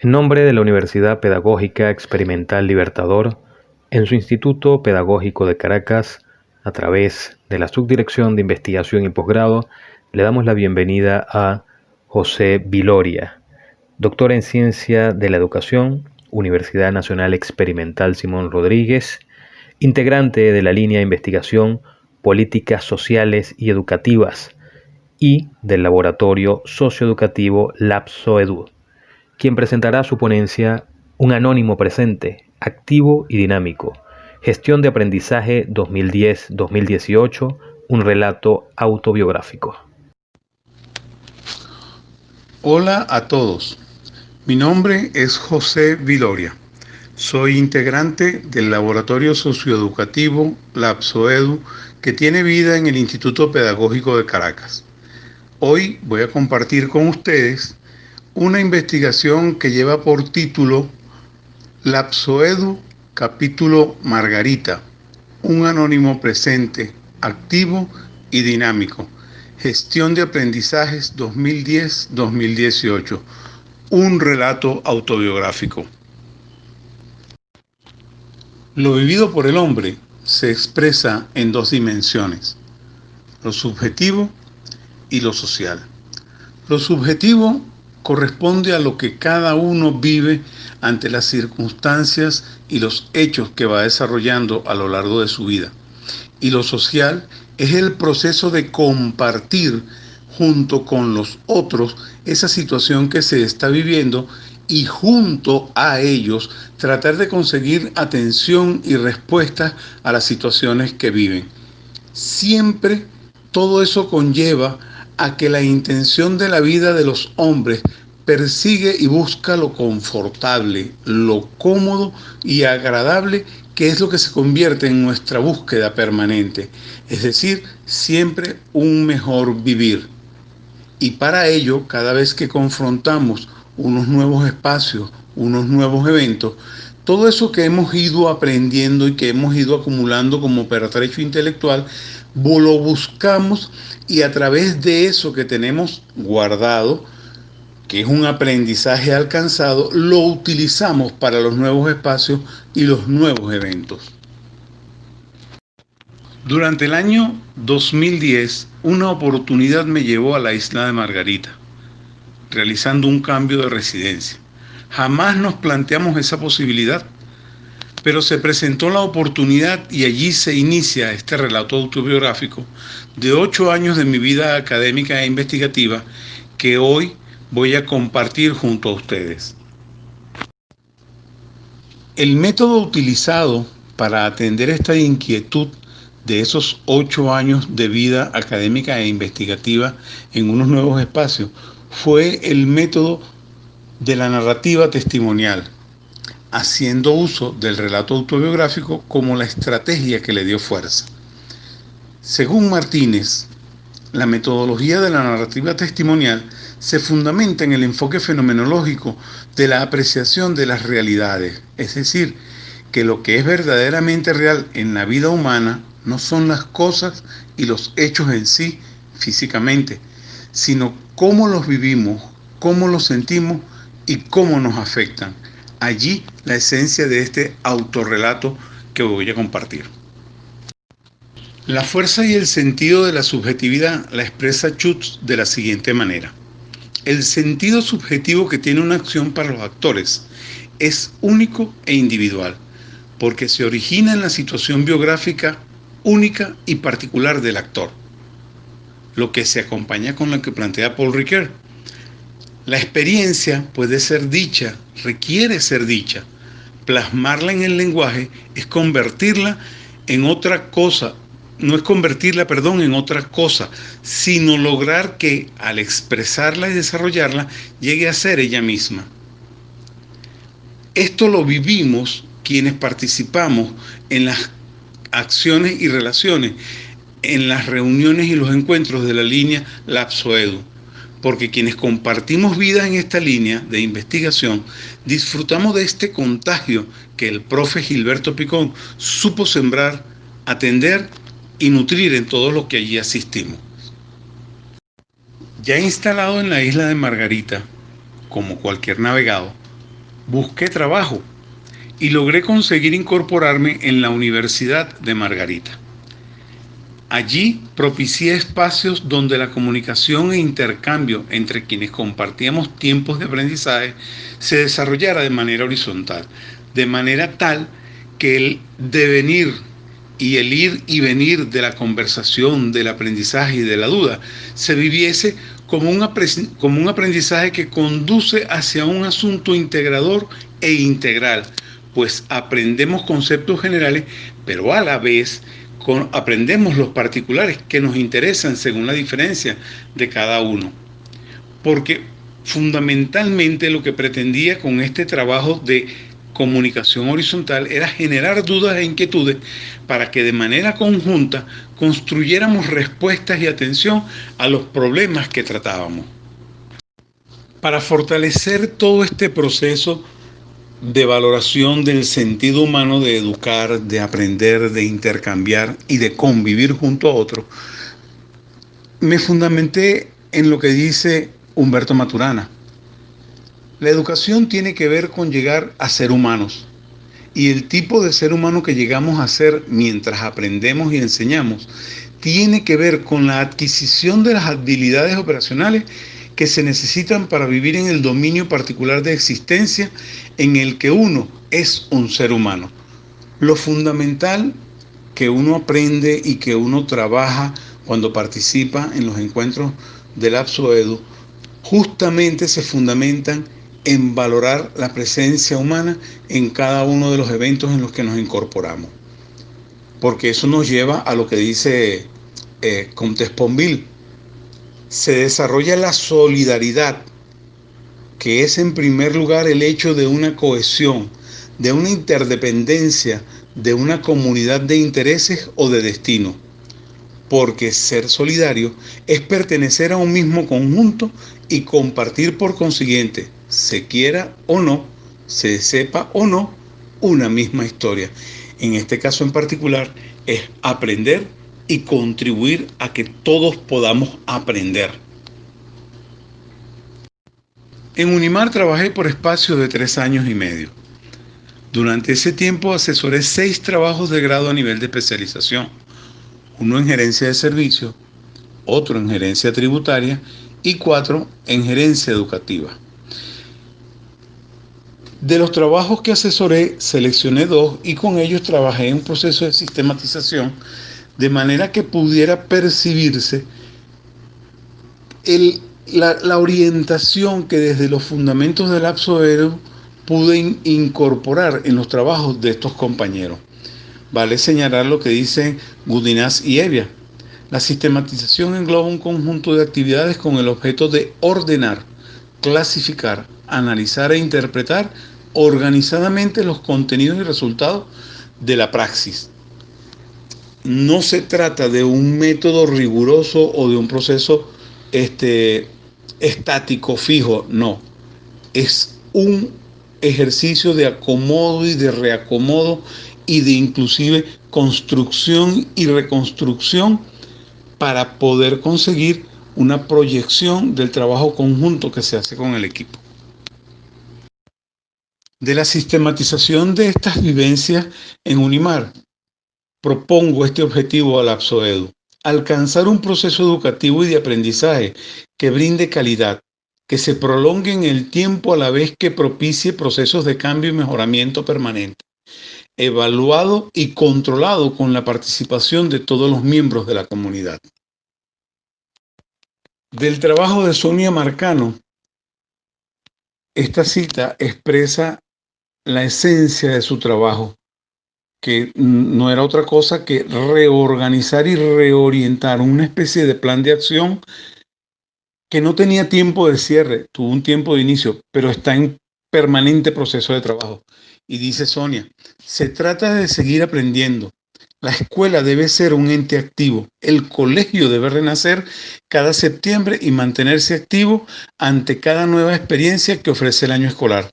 En nombre de la Universidad Pedagógica Experimental Libertador, en su Instituto Pedagógico de Caracas, a través de la Subdirección de Investigación y Posgrado, le damos la bienvenida a José Viloria, doctor en Ciencia de la Educación, Universidad Nacional Experimental Simón Rodríguez, integrante de la línea de investigación Políticas Sociales y Educativas y del Laboratorio Socioeducativo LabSoEdu, quien presentará su ponencia Un anónimo presente, activo y dinámico, gestión de aprendizaje 2010-2018, un relato autobiográfico. Hola a todos, mi nombre es José Viloria, soy integrante del Laboratorio Socioeducativo LabSoEdu que tiene vida en el Instituto Pedagógico de Caracas. Hoy voy a compartir con ustedes una investigación que lleva por título LabSoEdu, capítulo Margarita, un anónimo presente, activo y dinámico, gestión de aprendizajes 2010-2018, un relato autobiográfico. Lo vivido por el hombre se expresa en dos dimensiones, lo subjetivo y lo social. Lo subjetivo corresponde a lo que cada uno vive ante las circunstancias y los hechos que va desarrollando a lo largo de su vida. Y lo social es el proceso de compartir junto con los otros esa situación que se está viviendo y junto a ellos tratar de conseguir atención y respuestas a las situaciones que viven. Siempre todo eso conlleva a que la intención de la vida de los hombres persigue y busca lo confortable, lo cómodo y agradable, que es lo que se convierte en nuestra búsqueda permanente, es decir, siempre un mejor vivir. Y para ello, cada vez que confrontamos unos nuevos espacios, unos nuevos eventos, todo eso que hemos ido aprendiendo y que hemos ido acumulando como pertrecho intelectual, lo buscamos y a través de eso que tenemos guardado, que es un aprendizaje alcanzado, lo utilizamos para los nuevos espacios y los nuevos eventos. Durante el año 2010, una oportunidad me llevó a la isla de Margarita, realizando un cambio de residencia. Jamás nos planteamos esa posibilidad, pero se presentó la oportunidad y allí se inicia este relato autobiográfico de 8 años de mi vida académica e investigativa que hoy voy a compartir junto a ustedes. El método utilizado para atender esta inquietud de esos 8 años de vida académica e investigativa en unos nuevos espacios fue el método de la narrativa testimonial, haciendo uso del relato autobiográfico como la estrategia que le dio fuerza. Según Martínez, la metodología de la narrativa testimonial se fundamenta en el enfoque fenomenológico de la apreciación de las realidades, es decir, que lo que es verdaderamente real en la vida humana no son las cosas y los hechos en sí físicamente, sino cómo los vivimos, cómo los sentimos y cómo nos afectan. Allí la esencia de este autorrelato que voy a compartir. La fuerza y el sentido de la subjetividad la expresa Schutz de la siguiente manera. El sentido subjetivo que tiene una acción para los actores es único e individual, porque se origina en la situación biográfica única y particular del actor, lo que se acompaña con lo que plantea Paul Ricoeur. La experiencia puede ser dicha, requiere ser dicha. Plasmarla en el lenguaje es convertirla en otra cosa, no es convertirla, en otra cosa, sino lograr que al expresarla y desarrollarla llegue a ser ella misma. Esto lo vivimos quienes participamos en las acciones y relaciones, en las reuniones y los encuentros de la línea LabSoEdu, porque quienes compartimos vida en esta línea de investigación disfrutamos de este contagio que el profe Gilberto Picón supo sembrar, atender y nutrir en todos los que allí asistimos. Ya instalado en la isla de Margarita, como cualquier navegado, busqué trabajo y logré conseguir incorporarme en la Universidad de Margarita. Allí propicié espacios donde la comunicación e intercambio entre quienes compartíamos tiempos de aprendizaje se desarrollara de manera horizontal, de manera tal que el devenir y el ir y venir de la conversación, del aprendizaje y de la duda se viviese como un aprendizaje que conduce hacia un asunto integrador e integral, pues aprendemos conceptos generales, pero a la vez aprendemos los particulares que nos interesan según la diferencia de cada uno. Porque fundamentalmente lo que pretendía con este trabajo de comunicación horizontal era generar dudas e inquietudes para que de manera conjunta construyéramos respuestas y atención a los problemas que tratábamos. Para fortalecer todo este proceso de valoración del sentido humano de educar, de aprender, de intercambiar y de convivir junto a otros, me fundamenté en lo que dice Humberto Maturana. La educación tiene que ver con llegar a ser humanos, y el tipo de ser humano que llegamos a ser mientras aprendemos y enseñamos tiene que ver con la adquisición de las habilidades operacionales que se necesitan para vivir en el dominio particular de existencia en el que uno es un ser humano. Lo fundamental que uno aprende y que uno trabaja cuando participa en los encuentros del Apsoedu justamente se fundamentan en valorar la presencia humana en cada uno de los eventos en los que nos incorporamos. Porque eso nos lleva a lo que dice Comte Sponville. Se desarrolla la solidaridad, que es en primer lugar el hecho de una cohesión, de una interdependencia, de una comunidad de intereses o de destino. Porque ser solidario es pertenecer a un mismo conjunto y compartir por consiguiente, se quiera o no, se sepa o no, una misma historia. En este caso en particular es aprender y contribuir a que todos podamos aprender. En Unimar trabajé por espacio de 3 años y medio. Durante ese tiempo asesoré 6 trabajos de grado a nivel de especialización, uno en gerencia de servicios, otro en gerencia tributaria y 4 en gerencia educativa. De los trabajos que asesoré, seleccioné 2 y con ellos trabajé en un proceso de sistematización de manera que pudiera percibirse la orientación que desde los fundamentos del Apsoedu pude incorporar en los trabajos de estos compañeros. Vale señalar lo que dicen Gudinás y Evia. La sistematización engloba un conjunto de actividades con el objeto de ordenar, clasificar, analizar e interpretar organizadamente los contenidos y resultados de la praxis. No se trata de un método riguroso o de un proceso estático, fijo, no. Es un ejercicio de acomodo y de reacomodo y de inclusive construcción y reconstrucción para poder conseguir una proyección del trabajo conjunto que se hace con el equipo. De la sistematización de estas vivencias en Unimar, propongo este objetivo al Apsoedu: alcanzar un proceso educativo y de aprendizaje que brinde calidad, que se prolongue en el tiempo a la vez que propicie procesos de cambio y mejoramiento permanente, evaluado y controlado con la participación de todos los miembros de la comunidad. Del trabajo de Sonia Marcano, esta cita expresa la esencia de su trabajo, que no era otra cosa que reorganizar y reorientar una especie de plan de acción que no tenía tiempo de cierre, tuvo un tiempo de inicio, pero está en permanente proceso de trabajo. Y dice Sonia, se trata de seguir aprendiendo. La escuela debe ser un ente activo. El colegio debe renacer cada septiembre y mantenerse activo ante cada nueva experiencia que ofrece el año escolar,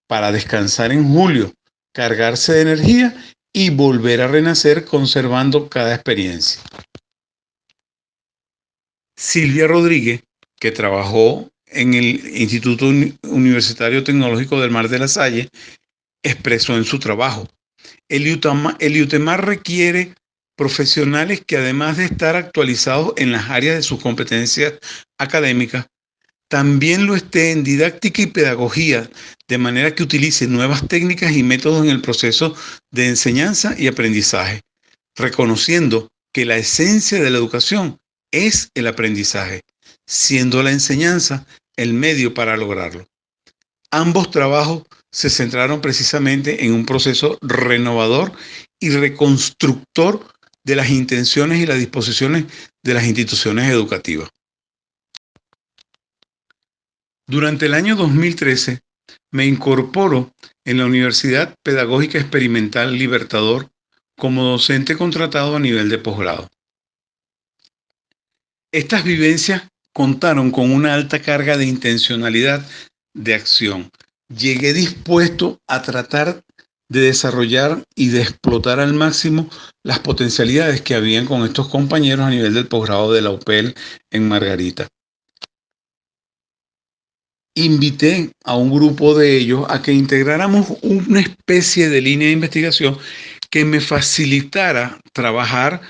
para descansar en julio, cargarse de energía y volver a renacer conservando cada experiencia. Silvia Rodríguez, que trabajó en el Instituto Universitario Tecnológico del Mar de la Salle, expresó en su trabajo. El IUTEMAR requiere profesionales que, además de estar actualizados en las áreas de sus competencias académicas, también lo esté en didáctica y pedagogía, de manera que utilice nuevas técnicas y métodos en el proceso de enseñanza y aprendizaje, reconociendo que la esencia de la educación es el aprendizaje, siendo la enseñanza el medio para lograrlo. Ambos trabajos se centraron precisamente en un proceso renovador y reconstructor de las intenciones y las disposiciones de las instituciones educativas. Durante el año 2013 me incorporo en la Universidad Pedagógica Experimental Libertador como docente contratado a nivel de posgrado. Estas vivencias contaron con una alta carga de intencionalidad de acción. Llegué dispuesto a tratar de desarrollar y de explotar al máximo las potencialidades que habían con estos compañeros a nivel del posgrado de la UPEL en Margarita. Invité a un grupo de ellos a que integráramos una especie de línea de investigación que me facilitara trabajar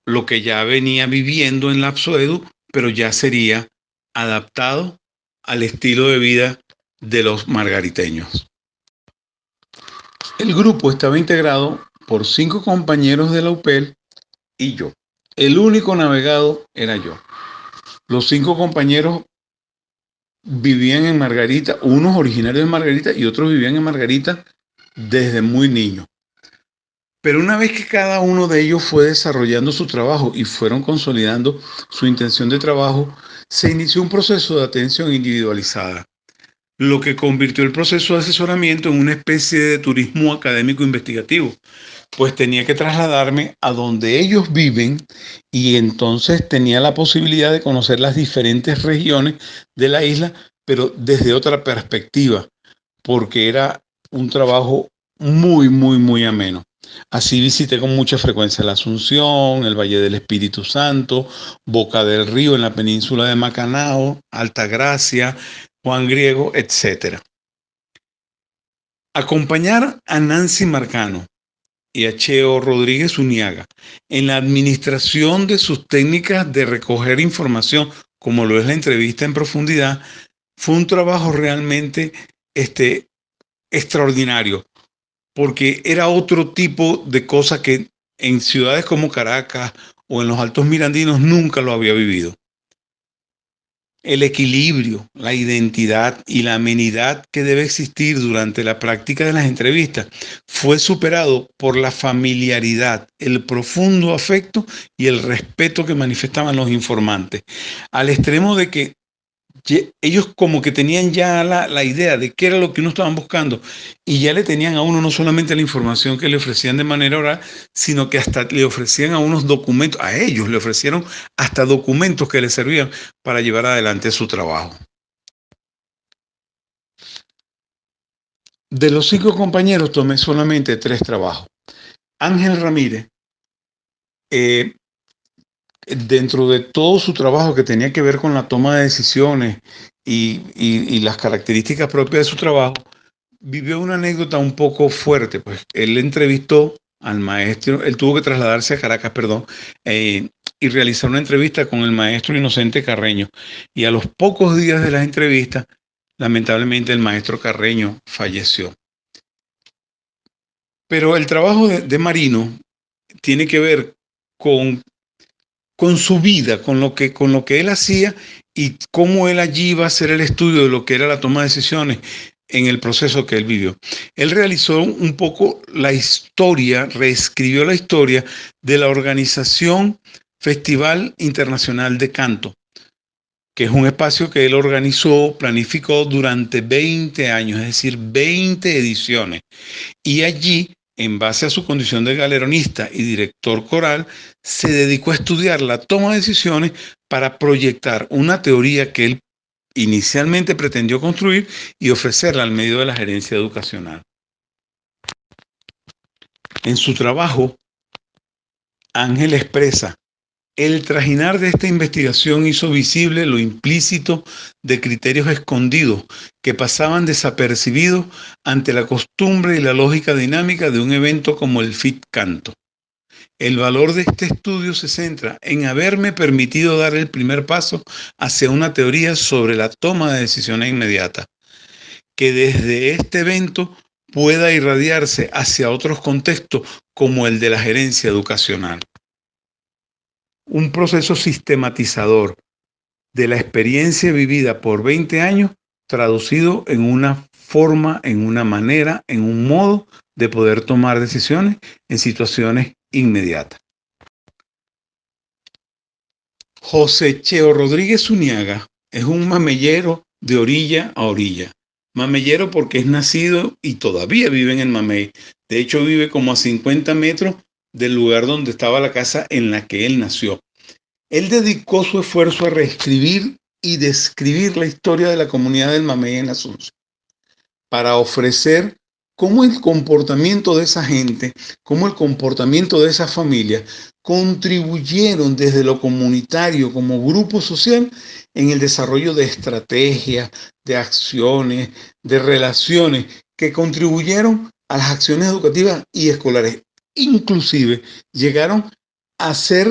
lo que ya venía viviendo en LapsoEdu, pero ya sería adaptado al estilo de vida de los margariteños. El grupo estaba integrado por 5 compañeros de la UPEL y yo. El único navegado era yo. Los 5 compañeros vivían en Margarita, unos originarios de Margarita y otros vivían en Margarita desde muy niños. Pero una vez que cada uno de ellos fue desarrollando su trabajo y fueron consolidando su intención de trabajo, se inició un proceso de atención individualizada, lo que convirtió el proceso de asesoramiento en una especie de turismo académico investigativo, pues tenía que trasladarme a donde ellos viven y entonces tenía la posibilidad de conocer las diferentes regiones de la isla, pero desde otra perspectiva, porque era un trabajo muy ameno. Así visité con mucha frecuencia la Asunción, el Valle del Espíritu Santo, Boca del Río en la península de Macanao, Altagracia, Juan Griego, etc. Acompañar a Nancy Marcano y a Cheo Rodríguez Uniaga en la administración de sus técnicas de recoger información, como lo es la entrevista en profundidad, fue un trabajo realmente extraordinario, porque era otro tipo de cosa que en ciudades como Caracas o en los Altos Mirandinos nunca lo había vivido. El equilibrio, la identidad y la amenidad que debe existir durante la práctica de las entrevistas fue superado por la familiaridad, el profundo afecto y el respeto que manifestaban los informantes, al extremo de que ellos como que tenían ya la idea de qué era lo que uno estaban buscando y ya le tenían a uno no solamente la información que le ofrecían de manera oral, sino que hasta le ofrecían a unos documentos, a ellos le ofrecieron hasta documentos que les servían para llevar adelante su trabajo. De los 5 compañeros tomé solamente 3 trabajos. Ángel Ramírez, dentro de todo su trabajo que tenía que ver con la toma de decisiones y las características propias de su trabajo, vivió una anécdota un poco fuerte, pues él entrevistó al maestro, él tuvo que trasladarse a Caracas, perdón, y realizar una entrevista con el maestro Inocente Carreño. Y a los pocos días de las entrevistas, lamentablemente el maestro Carreño falleció. Pero el trabajo de Marino tiene que ver con su vida, con lo que él hacía y cómo él allí iba a hacer el estudio de lo que era la toma de decisiones en el proceso que él vivió. Él realizó un poco la historia, reescribió la historia de la organización Festival Internacional de Canto, que es un espacio que él organizó, planificó durante 20 años, es decir, 20 ediciones. Y allí, en base a su condición de galeronista y director coral, se dedicó a estudiar la toma de decisiones para proyectar una teoría que él inicialmente pretendió construir y ofrecerla al medio de la gerencia educacional. En su trabajo, Ángel expresa El trajinar de esta investigación hizo visible lo implícito de criterios escondidos que pasaban desapercibidos ante la costumbre y la lógica dinámica de un evento como el Fit Canto. El valor de este estudio se centra en haberme permitido dar el primer paso hacia una teoría sobre la toma de decisiones inmediatas, que desde este evento pueda irradiarse hacia otros contextos como el de la gerencia educacional. Un proceso sistematizador de la experiencia vivida por 20 años, traducido en una forma, en una manera, en un modo de poder tomar decisiones en situaciones inmediatas. José Cheo Rodríguez Zuniaga es un mameyero de orilla a orilla. Mameyero porque es nacido y todavía vive en el Mamey. De hecho, vive como a 50 metros del lugar donde estaba la casa en la que él nació. Él dedicó su esfuerzo a reescribir y describir la historia de la comunidad del Mamey en Asunción, para ofrecer cómo el comportamiento de esa gente, cómo el comportamiento de esa familia contribuyeron desde lo comunitario como grupo social en el desarrollo de estrategias, de acciones, de relaciones que contribuyeron a las acciones educativas y escolares. Inclusive llegaron a ser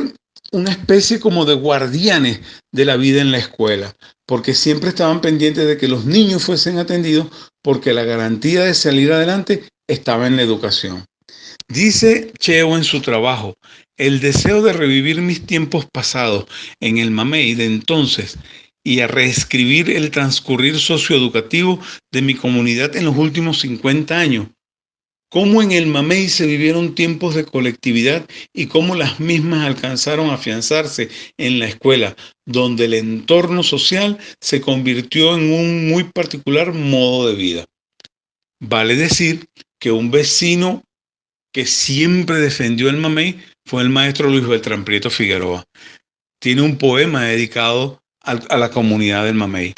una especie como de guardianes de la vida en la escuela, porque siempre estaban pendientes de que los niños fuesen atendidos, porque la garantía de salir adelante estaba en la educación. Dice Cheo en su trabajo: el deseo de revivir mis tiempos pasados en el Mamey de entonces y a reescribir el transcurrir socioeducativo de mi comunidad en los últimos 50 años. Cómo en el Mamey se vivieron tiempos de colectividad y cómo las mismas alcanzaron a afianzarse en la escuela, donde el entorno social se convirtió en un muy particular modo de vida. Vale decir que un vecino que siempre defendió el Mamey fue el maestro Luis Beltrán Prieto Figueroa. Tiene un poema dedicado a la comunidad del Mamey.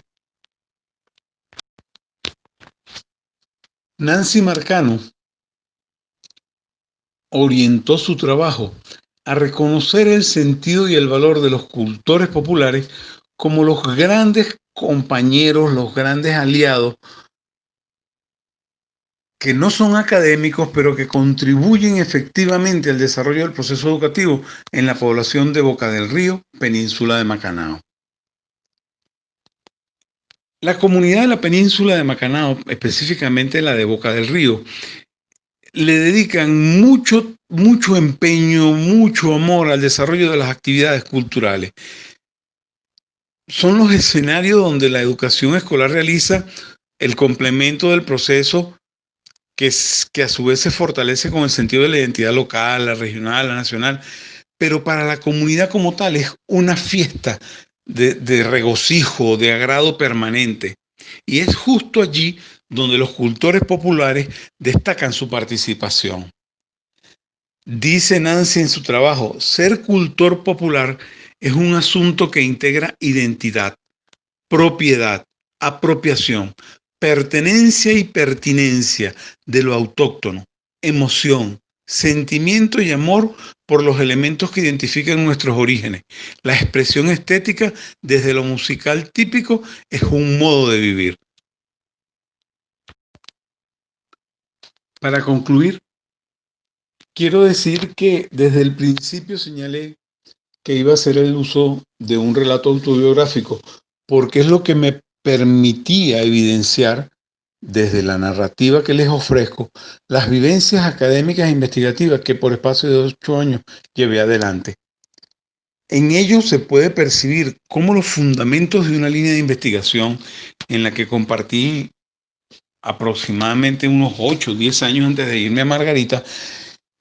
Nancy Marcano orientó su trabajo a reconocer el sentido y el valor de los cultores populares como los grandes compañeros, los grandes aliados, que no son académicos, pero que contribuyen efectivamente al desarrollo del proceso educativo en la población de Boca del Río, península de Macanao. La comunidad de la península de Macanao, específicamente la de Boca del Río, le dedican mucho empeño, mucho amor al desarrollo de las actividades culturales. Son los escenarios donde la educación escolar realiza el complemento del proceso que a su vez se fortalece con el sentido de la identidad local, la regional, la nacional, pero para la comunidad como tal es una fiesta de regocijo, de agrado permanente. Y es justo allí donde los cultores populares destacan su participación. Dice Nancy en su trabajo: ser cultor popular es un asunto que integra identidad, propiedad, apropiación, pertenencia y pertinencia de lo autóctono, emoción, sentimiento y amor por los elementos que identifican nuestros orígenes. La expresión estética desde lo musical típico es un modo de vivir. Para concluir, quiero decir que desde el principio señalé que iba a hacer el uso de un relato autobiográfico, porque es lo que me permitía evidenciar desde la narrativa que les ofrezco las vivencias académicas e investigativas que por espacio de 8 años llevé adelante. En ello se puede percibir cómo los fundamentos de una línea de investigación en la que compartí aproximadamente unos 8 o 10 años antes de irme a Margarita,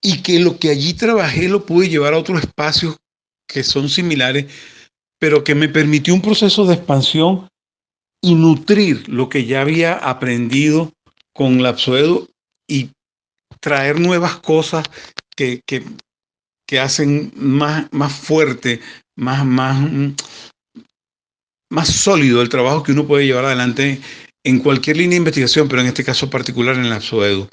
y que lo que allí trabajé lo pude llevar a otros espacios que son similares, pero que me permitió un proceso de expansión y nutrir lo que ya había aprendido con Lapsoedo y traer nuevas cosas que hacen más fuerte, más sólido el trabajo que uno puede llevar adelante en cualquier línea de investigación, pero en este caso particular en Lapsoedo.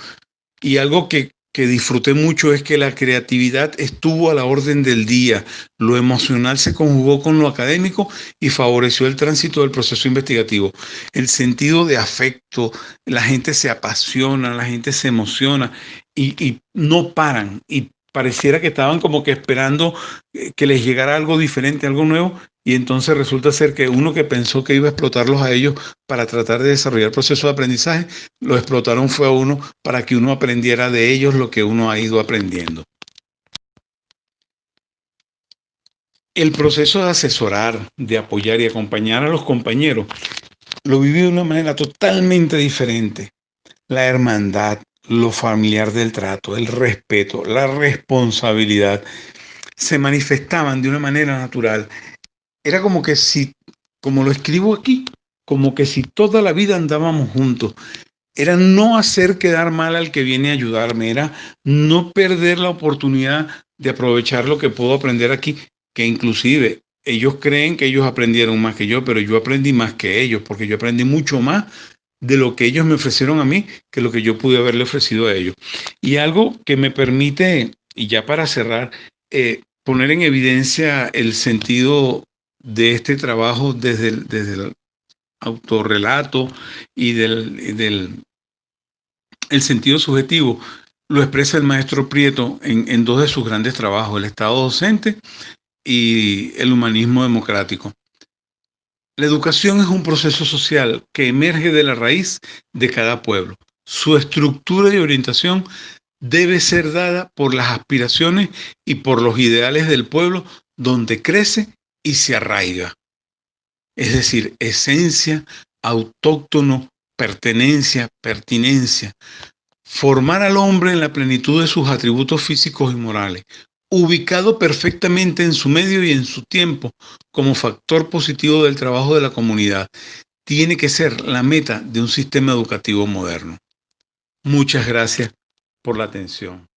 Y algo que que disfruté mucho es que la creatividad estuvo a la orden del día, lo emocional se conjugó con lo académico y favoreció el tránsito del proceso investigativo. El sentido de afecto, la gente se apasiona, la gente se emociona y no paran y pareciera que estaban como que esperando que les llegara algo diferente, algo nuevo, y entonces resulta ser que uno que pensó que iba a explotarlos a ellos para tratar de desarrollar procesos de aprendizaje, lo explotaron fue a uno para que uno aprendiera de ellos lo que uno ha ido aprendiendo. El proceso de asesorar, de apoyar y acompañar a los compañeros lo viví de una manera totalmente diferente. La hermandad, lo familiar del trato, el respeto, la responsabilidad se manifestaban de una manera natural. Era como que si, como lo escribo aquí, como que si toda la vida andábamos juntos. Era no hacer quedar mal al que viene a ayudarme, era no perder la oportunidad de aprovechar lo que puedo aprender aquí, que inclusive ellos creen que ellos aprendieron más que yo, pero yo aprendí más que ellos, porque yo aprendí mucho más de lo que ellos me ofrecieron a mí que lo que yo pude haberle ofrecido a ellos. Y algo que me permite, y ya para cerrar, poner en evidencia el sentido de este trabajo desde el autorrelato y el sentido subjetivo, lo expresa el maestro Prieto en dos de sus grandes trabajos, el Estado docente y el humanismo democrático. La educación es un proceso social que emerge de la raíz de cada pueblo. Su estructura y orientación debe ser dada por las aspiraciones y por los ideales del pueblo donde crece y se arraiga. Es decir, esencia, autóctono, pertenencia, pertinencia. Formar al hombre en la plenitud de sus atributos físicos y morales, ubicado perfectamente en su medio y en su tiempo como factor positivo del trabajo de la comunidad, tiene que ser la meta de un sistema educativo moderno. Muchas gracias por la atención.